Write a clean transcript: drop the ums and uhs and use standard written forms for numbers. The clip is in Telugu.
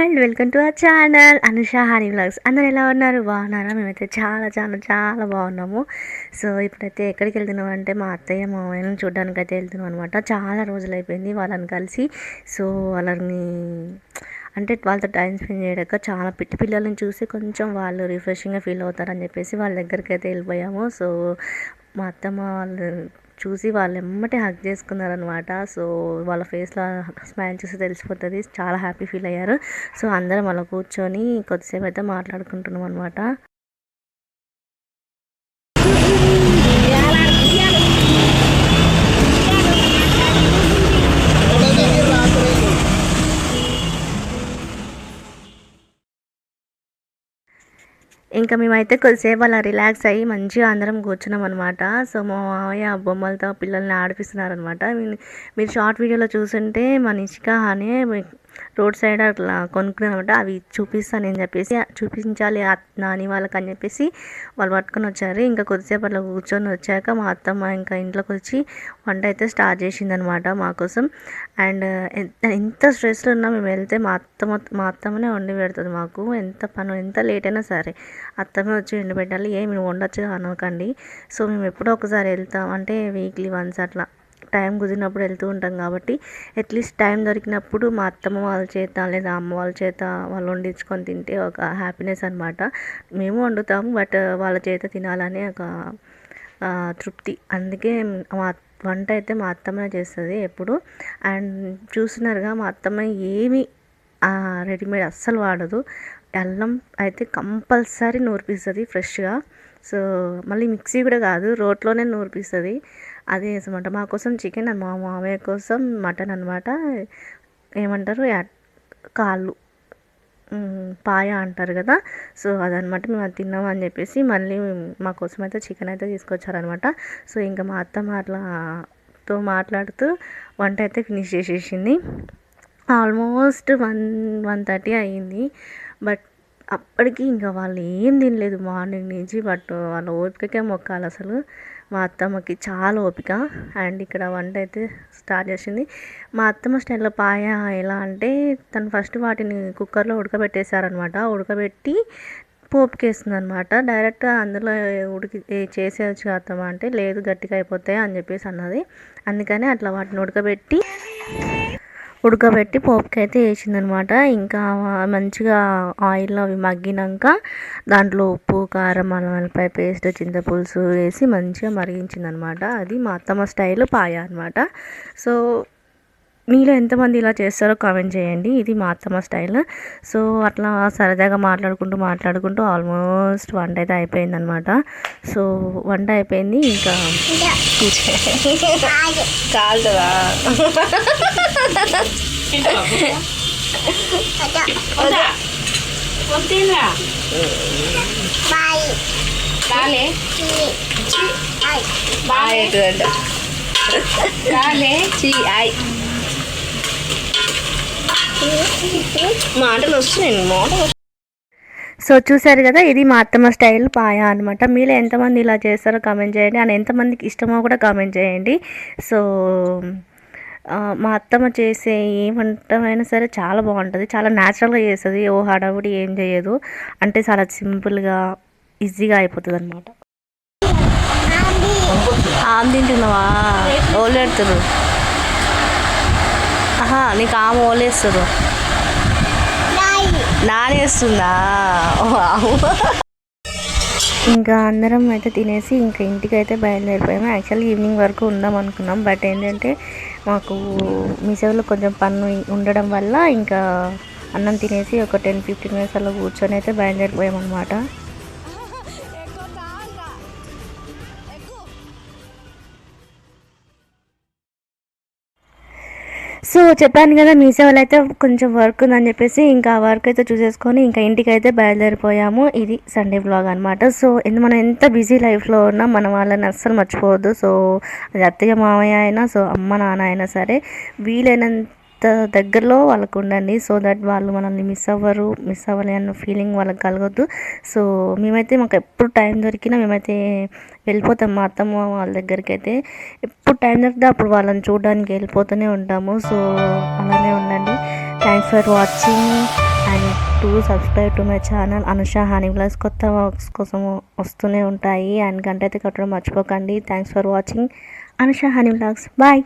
And welcome to our channel Anusha Honey vlogs. అందరు ఎలా ఉన్నారు? బాగున్నారా? మేమైతే చాలా చాలా చాలా బాగున్నాము. సో ఇప్పుడైతే ఎక్కడికి వెళ్తున్నాం అంటే మా అత్తయ్య మామయ్యను చూడడానికి అయితే వెళ్తున్నాం అనమాట. చాలా రోజులు అయిపోయింది వాళ్ళని కలిసి. సో వాళ్ళని అంటే వాళ్ళతో టైం స్పెండ్ చేయడాక చాలా పిల్లల్ని చూసి కొంచెం వాళ్ళు రిఫ్రెషింగ్గా ఫీల్ అవుతారని చెప్పేసి వాళ్ళ దగ్గరికి అయితే వెళ్ళిపోయాము. సో మా అత్తమ్మ వాళ్ళు చూసి వాళ్ళు ఎమ్మటే హగ్ చేసుకున్నారనమాట. సో వాళ్ళ ఫేస్లో స్మైల్ చూసి తెలిసిపోతుంది, చాలా హ్యాపీ ఫీల్ అయ్యారు. సో అందరం అలా కూర్చొని కొద్దిసేపు అయితే మాట్లాడుకుంటున్నాం అనమాట. ఇంకా మేమైతే కొద్దిసేపు అలా రిలాక్స్ అయ్యి మంచిగా అందరం కూర్చున్నాం అనమాట. సో మా మామయ్య బొమ్మలతో పిల్లల్ని ఆడిపిస్తున్నారనమాట. మీరు షార్ట్ వీడియోలో చూసుంటే మా నిష్క అనే రోడ్ సైడ్ అట్లా కొనుక్కున్నారనమాట. అవి చూపిస్తాను అని చెప్పేసి చూపించాలి నాని వాళ్ళకి అని చెప్పేసి వాళ్ళు పట్టుకొని వచ్చారు. ఇంకా కొద్దిసేపు అట్లా కూర్చొని వచ్చాక మా అత్తమ్మ ఇంకా ఇంట్లోకి వచ్చి వంట అయితే స్టార్ట్ చేసిందనమాట మా కోసం. అండ్ ఎంత స్ట్రెస్లో ఉన్నా మేము వెళ్తే మా అత్తమ్మనే వండి పెడుతుంది మాకు. ఎంత లేట్ అయినా సరే అత్తమ్మే వచ్చి వండి పెట్టాలి. మేము వండొచ్చు అనకండి. సో మేము ఎప్పుడో ఒకసారి వెళ్తాం, అంటే వీక్లీ వన్స్ అట్లా టైం కుదిరినప్పుడు వెళ్తూ ఉంటాం కాబట్టి అట్లీస్ట్ టైం దొరికినప్పుడు మా అత్తమ్మ వాళ్ళ చేత లేదా అమ్మ వాళ్ళ చేత వాళ్ళు వండించుకొని తింటే ఒక హ్యాపీనెస్ అనమాట. మేము వండుతాము, బట్ వాళ్ళ చేత తినాలనే ఒక తృప్తి. అందుకే వంట అయితే మా అత్తమ్మ చేస్తుంది ఎప్పుడు. అండ్ చూస్తున్నారుగా మా అత్తమ్మ ఏమి రెడీమేడ్ అస్సలు వాడదు. అల్లం అయితే కంపల్సరీ నూరిపిస్తుంది ఫ్రెష్గా. సో మళ్ళీ మిక్సీ కూడా కాదు, రోట్లోనే నూరిపిస్తుంది. అదే అనమాట. మా కోసం చికెన్, మా మామయ్య కోసం మటన్ అనమాట. ఏమంటారు కాళ్ళు పాయ అంటారు కదా. సో అదనమాట. మేము అది తిన్నామని చెప్పేసి మళ్ళీ మా కోసం అయితే చికెన్ అయితే తీసుకొచ్చారనమాట. సో ఇంకా మా అత్తమ్మ అట్లాతో మాట్లాడుతూ వంట అయితే ఫినిష్ చేసేసింది. ఆల్మోస్ట్ 1:30 అయ్యింది. బట్ అప్పటికి ఇంకా వాళ్ళు ఏం తినలేదు మార్నింగ్ నుంచి. బట్ వాళ్ళ ఓపికకే మొక్కాలి అసలు. మా అత్తమ్మకి చాలా ఓపిక. అండ్ ఇక్కడ వంట అయితే స్టార్ట్ చేసింది. మా అత్తమ్మ స్టైల్లో పాయ ఎలా అంటే తను ఫస్ట్ వాటిని కుక్కర్లో ఉడకబెట్టేశారనమాట. ఉడకబెట్టి పోపుకేస్తుంది అనమాట. డైరెక్ట్గా అందులో చేసేయచ్చు అత్తమ్మ అంటే లేదు గట్టిగా అయిపోతాయి అని చెప్పేసి అన్నది. అందుకని అట్లా వాటిని ఉడకబెట్టి పోపుకి అయితే వేసిందనమాట. ఇంకా మంచిగా ఆయిల్లో అవి మగ్గినాక దాంట్లో ఉప్పు, కారం, అల్లం వెల్లిపాయ పేస్ట్, చింతపులుసు వేసి మంచిగా మరిగించిందనమాట. అది మా అత్తమ్మ స్టైల్ పాయ అనమాట. సో మీలో ఎంతమంది ఇలా చేస్తారో కామెంట్ చేయండి. ఇది మా అత్తమ్మ స్టైల్. సో అట్లా సరదాగా మాట్లాడుకుంటూ ఆల్మోస్ట్ వంట అయితే అయిపోయిందనమాట. సో వంట అయిపోయింది. ఇంకా కాలుతుందా మాటలు వస్తున్నాయి. సో చూసారు కదా, ఇది మా అత్తమ్మ స్టైల్ పాయ అనమాట. మీలో ఎంతమంది ఇలా చేస్తారో కామెంట్ చేయండి. అండ్ ఎంతమందికి ఇష్టమో కూడా కామెంట్ చేయండి. సో మా అత్తమ్మ చేసే ఏ వంటమైనా సరే చాలా బాగుంటుంది, చాలా న్యాచురల్గా చేస్తుంది. ఓ హడావుడి ఏం చేయదు, అంటే చాలా సింపుల్గా ఈజీగా అయిపోతుంది అనమాట. ఆమె తింటున్నావా? ఓళ్ళు పెడుతురు. నీకు ఆమె ఓలేస్తారు, నానేస్తుందా? ఇంకా అందరం అయితే తినేసి ఇంకా ఇంటికి అయితే బయలుదేరిపోయాము. యాక్చువల్లీ ఈవినింగ్ వరకు ఉందాం అనుకున్నాం, బట్ ఏంటంటే మాకు మీ సేవలో కొంచెం పన్ను ఉండడం వల్ల ఇంకా అన్నం తినేసి ఒక 10-15 మినిట్స్ అలా కూర్చొని అయితే బయలుదేరిపోయామన్నమాట. సో చెప్పాను కదా మీ సేవలో అయితే కొంచెం వర్క్ ఉందని చెప్పేసి ఇంకా ఆ వర్క్ అయితే చూసేసుకొని ఇంకా ఇంటికి అయితే బయలుదేరిపోయాము. ఇది సండే వ్లాగ్ అనమాట. సో మనం ఎంత బిజీ లైఫ్లో ఉన్నా మన వాళ్ళని అస్సలు మర్చిపోవద్దు. సో అది అత్తయ్య మామయ్య అయినా, సో అమ్మ నాన్న అయినా సరే వీలైనంత దగ్గరలో వాళ్ళకు ఉండండి. సో దట్ వాళ్ళు మనల్ని మిస్ అవ్వాలి అన్న ఫీలింగ్ వాళ్ళకి కలగొద్దు. సో మేమైతే మాకు ఎప్పుడు టైం దొరికినా మేమైతే వెళ్ళిపోతాం మా అత్తమ్మ వాళ్ళ దగ్గరికి అయితే. ఎప్పుడు టైం దొరికితే అప్పుడు వాళ్ళని చూడడానికి వెళ్ళిపోతూనే ఉంటాము. సో అలానే ఉండండి. Thanks for watching and to subscribe to my channel Anusha Honey vlogs. కొత్త వ్లాగ్స్ కోసం వస్తూనే ఉంటాయి. అండ్ గంట అయితే కట్టడం మర్చిపోకండి. Thanks for watching Anusha Honey vlogs. Bye.